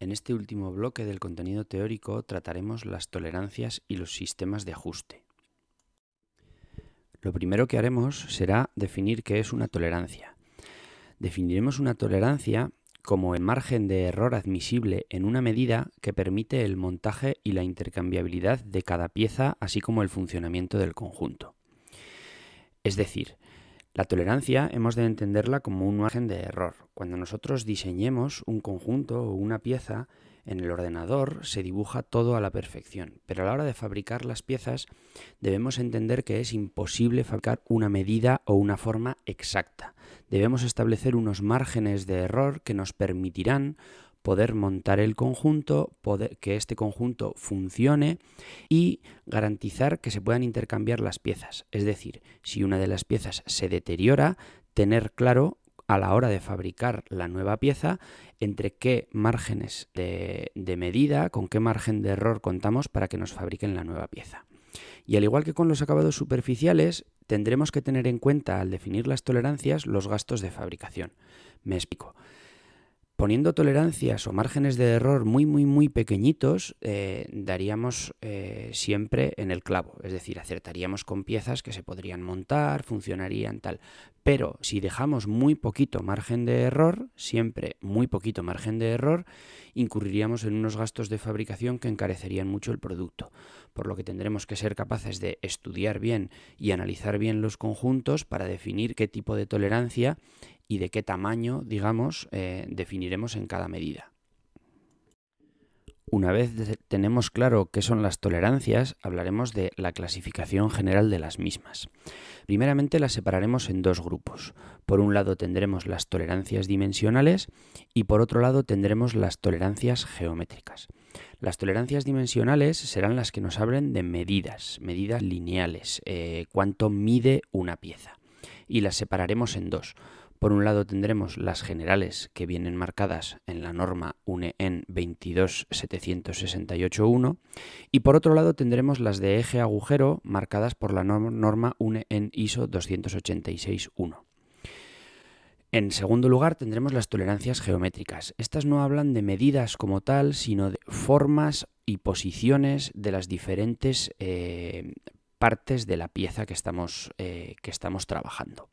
En este último bloque del contenido teórico trataremos las tolerancias y los sistemas de ajuste. Lo primero que haremos será definir qué es una tolerancia. Definiremos una tolerancia como el margen de error admisible en una medida que permite el montaje y la intercambiabilidad de cada pieza, así como el funcionamiento del conjunto. Es decir, la tolerancia hemos de entenderla como un margen de error. Cuando nosotros diseñemos un conjunto o una pieza, en el ordenador se dibuja todo a la perfección, pero a la hora de fabricar las piezas debemos entender que es imposible fabricar una medida o una forma exacta. Debemos establecer unos márgenes de error que nos permitirán poder montar el conjunto, que este conjunto funcione y garantizar que se puedan intercambiar las piezas. Es decir, si una de las piezas se deteriora, tener claro a la hora de fabricar la nueva pieza entre qué márgenes de medida, con qué margen de error contamos para que nos fabriquen la nueva pieza. Y al igual que con los acabados superficiales, tendremos que tener en cuenta al definir las tolerancias los gastos de fabricación. Me explico. Poniendo tolerancias o márgenes de error muy pequeñitos, daríamos siempre en el clavo, es decir, acertaríamos con piezas que se podrían montar, funcionarían tal. Pero si dejamos muy poquito margen de error, siempre muy poquito margen de error, incurriríamos en unos gastos de fabricación que encarecerían mucho el producto. Por lo que tendremos que ser capaces de estudiar bien y analizar bien los conjuntos para definir qué tipo de tolerancia y de qué tamaño, digamos, definiremos en cada medida. Una vez tenemos claro qué son las tolerancias, hablaremos de la clasificación general de las mismas. Primeramente las separaremos en dos grupos. Por un lado tendremos las tolerancias dimensionales y por otro lado tendremos las tolerancias geométricas. Las tolerancias dimensionales serán las que nos hablen de medidas lineales, cuánto mide una pieza. Y las separaremos en dos. Por un lado tendremos las generales que vienen marcadas en la norma UNE EN 22768-1 y por otro lado tendremos las de eje agujero marcadas por la norma UNE EN ISO 286-1. En segundo lugar tendremos las tolerancias geométricas. Estas no hablan de medidas como tal, sino de formas y posiciones de las diferentes partes de la pieza que estamos trabajando.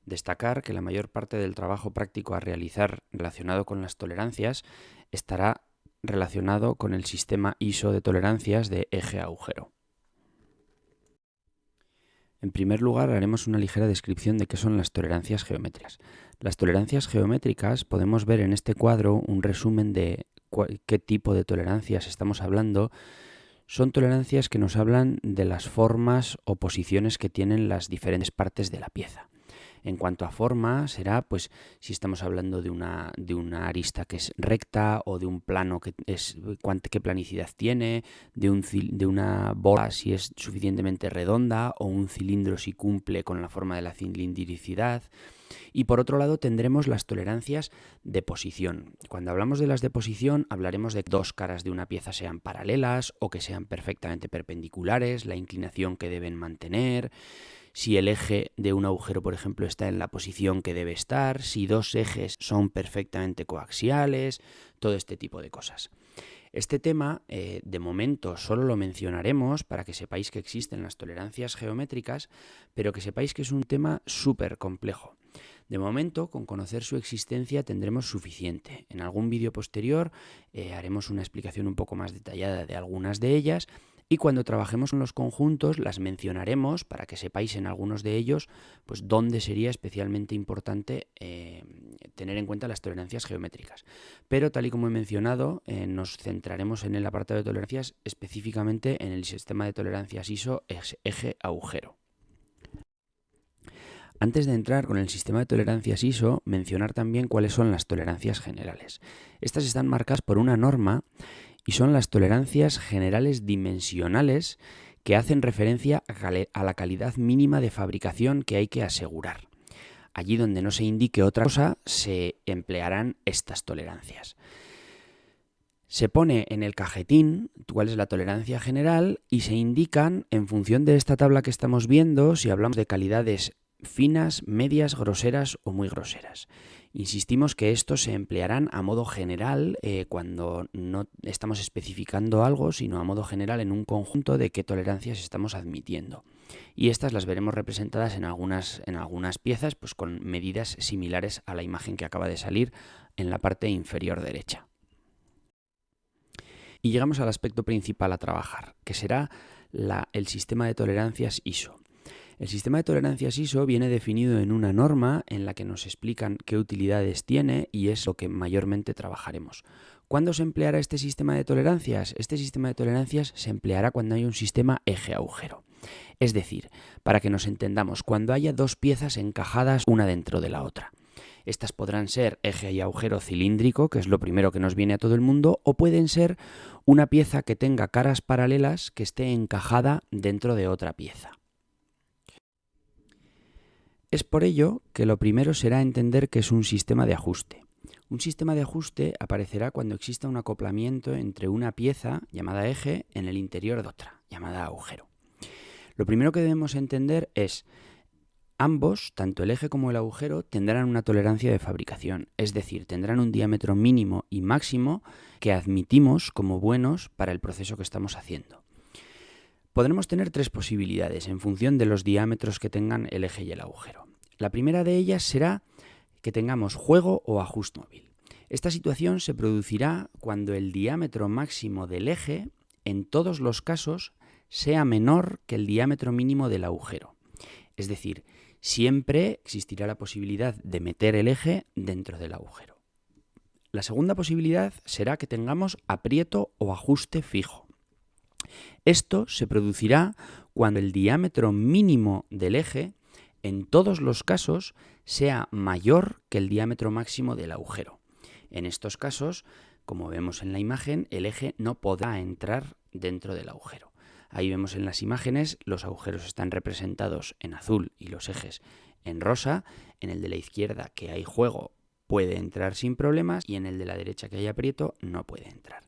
Destacar que la mayor parte del trabajo práctico a realizar relacionado con las tolerancias estará relacionado con el sistema ISO de tolerancias de eje agujero. En primer lugar, haremos una ligera descripción de qué son las tolerancias geométricas. Las tolerancias geométricas podemos ver en este cuadro un resumen de qué tipo de tolerancias estamos hablando. Son tolerancias que nos hablan de las formas o posiciones que tienen las diferentes partes de la pieza. En cuanto a forma, será pues si estamos hablando de una arista que es recta o de un plano qué planicidad tiene, de una bola si es suficientemente redonda o un cilindro si cumple con la forma de la cilindricidad. Y por otro lado tendremos las tolerancias de posición. Cuando hablamos de las de posición hablaremos de que dos caras de una pieza sean paralelas o que sean perfectamente perpendiculares, la inclinación que deben mantener, si el eje de un agujero, por ejemplo, está en la posición que debe estar, si dos ejes son perfectamente coaxiales, todo este tipo de cosas. Este tema, de momento, solo lo mencionaremos para que sepáis que existen las tolerancias geométricas, pero que sepáis que es un tema súper complejo. De momento, con conocer su existencia tendremos suficiente. En algún vídeo posterior haremos una explicación un poco más detallada de algunas de ellas y cuando trabajemos en los conjuntos las mencionaremos para que sepáis en algunos de ellos pues dónde sería especialmente importante tener en cuenta las tolerancias geométricas. Pero tal y como he mencionado, nos centraremos en el apartado de tolerancias específicamente en el sistema de tolerancias ISO eje agujero. Antes de entrar con el sistema de tolerancias ISO, mencionar también cuáles son las tolerancias generales. Estas están marcadas por una norma y son las tolerancias generales dimensionales que hacen referencia a la calidad mínima de fabricación que hay que asegurar. Allí donde no se indique otra cosa, se emplearán estas tolerancias. Se pone en el cajetín cuál es la tolerancia general y se indican en función de esta tabla que estamos viendo si hablamos de calidades finas, medias, groseras o muy groseras. Insistimos que estos se emplearán a modo general cuando no estamos especificando algo, sino a modo general en un conjunto de qué tolerancias estamos admitiendo. Y estas las veremos representadas en algunas piezas pues con medidas similares a la imagen que acaba de salir en la parte inferior derecha. Y llegamos al aspecto principal a trabajar, que será el sistema de tolerancias ISO. El sistema de tolerancias ISO viene definido en una norma en la que nos explican qué utilidades tiene y es lo que mayormente trabajaremos. ¿Cuándo se empleará este sistema de tolerancias? Este sistema de tolerancias se empleará cuando haya un sistema eje-agujero. Es decir, para que nos entendamos, cuando haya dos piezas encajadas una dentro de la otra. Estas podrán ser eje y agujero cilíndrico, que es lo primero que nos viene a todo el mundo, o pueden ser una pieza que tenga caras paralelas que esté encajada dentro de otra pieza. Es por ello que lo primero será entender que es un sistema de ajuste. Un sistema de ajuste aparecerá cuando exista un acoplamiento entre una pieza, llamada eje, en el interior de otra, llamada agujero. Lo primero que debemos entender es ambos, tanto el eje como el agujero, tendrán una tolerancia de fabricación, es decir, tendrán un diámetro mínimo y máximo que admitimos como buenos para el proceso que estamos haciendo. Podremos tener tres posibilidades en función de los diámetros que tengan el eje y el agujero. La primera de ellas será que tengamos juego o ajuste móvil. Esta situación se producirá cuando el diámetro máximo del eje, en todos los casos, sea menor que el diámetro mínimo del agujero. Es decir, siempre existirá la posibilidad de meter el eje dentro del agujero. La segunda posibilidad será que tengamos aprieto o ajuste fijo. Esto se producirá cuando el diámetro mínimo del eje, en todos los casos, sea mayor que el diámetro máximo del agujero. En estos casos, como vemos en la imagen, el eje no podrá entrar dentro del agujero. Ahí vemos en las imágenes, los agujeros están representados en azul y los ejes en rosa. En el de la izquierda, que hay juego, puede entrar sin problemas, y en el de la derecha, que hay aprieto, no puede entrar.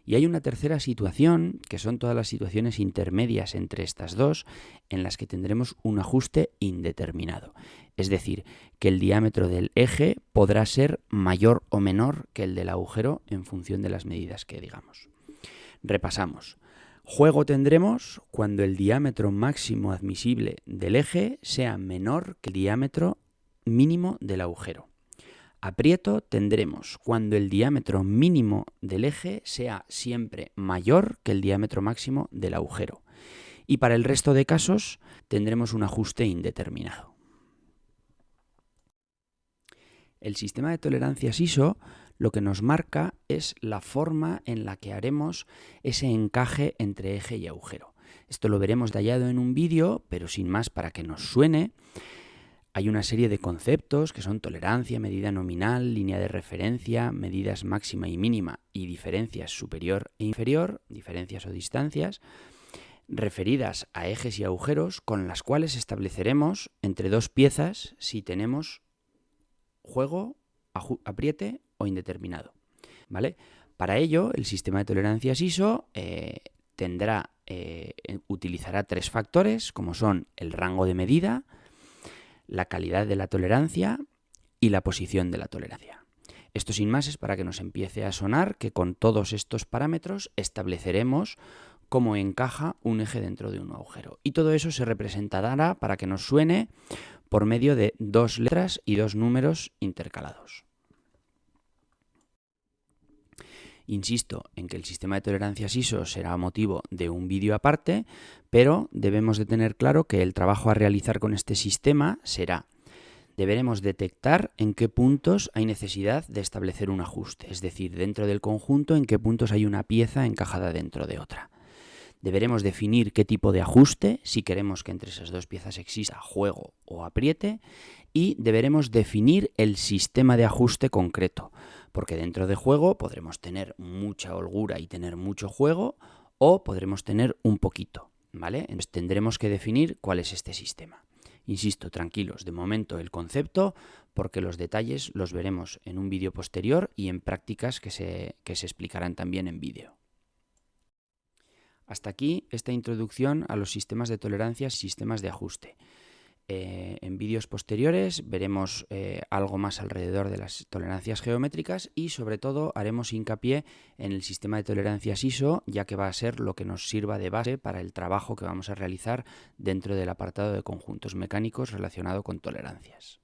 Y hay una tercera situación, que son todas las situaciones intermedias entre estas dos, en las que tendremos un ajuste indeterminado. Es decir, que el diámetro del eje podrá ser mayor o menor que el del agujero en función de las medidas que digamos. Repasamos. Juego tendremos cuando el diámetro máximo admisible del eje sea menor que el diámetro mínimo del agujero. Aprieto tendremos cuando el diámetro mínimo del eje sea siempre mayor que el diámetro máximo del agujero. Y para el resto de casos tendremos un ajuste indeterminado. El sistema de tolerancias ISO lo que nos marca es la forma en la que haremos ese encaje entre eje y agujero. Esto lo veremos detallado en un vídeo, pero sin más para que nos suene. Hay una serie de conceptos que son tolerancia, medida nominal, línea de referencia, medidas máxima y mínima y diferencias superior e inferior, diferencias o distancias, referidas a ejes y agujeros con las cuales estableceremos entre dos piezas si tenemos juego, apriete o indeterminado. ¿Vale? Para ello, el sistema de tolerancias ISO utilizará tres factores, como son el rango de medida, la calidad de la tolerancia y la posición de la tolerancia. Esto sin más es para que nos empiece a sonar que con todos estos parámetros estableceremos cómo encaja un eje dentro de un agujero. Y todo eso se representará, para que nos suene, por medio de dos letras y dos números intercalados. Insisto en que el sistema de tolerancias ISO será motivo de un vídeo aparte, pero debemos de tener claro que el trabajo a realizar con este sistema será: deberemos detectar en qué puntos hay necesidad de establecer un ajuste, es decir, dentro del conjunto en qué puntos hay una pieza encajada dentro de otra. Deberemos definir qué tipo de ajuste, si queremos que entre esas dos piezas exista juego o apriete, y deberemos definir el sistema de ajuste concreto, porque dentro de juego podremos tener mucha holgura y tener mucho juego, o podremos tener un poquito, ¿vale? Entonces tendremos que definir cuál es este sistema. Insisto, tranquilos, de momento el concepto, porque los detalles los veremos en un vídeo posterior y en prácticas que se explicarán también en vídeo. Hasta aquí esta introducción a los sistemas de tolerancia y sistemas de ajuste. En vídeos posteriores veremos algo más alrededor de las tolerancias geométricas y sobre todo haremos hincapié en el sistema de tolerancias ISO, ya que va a ser lo que nos sirva de base para el trabajo que vamos a realizar dentro del apartado de conjuntos mecánicos relacionado con tolerancias.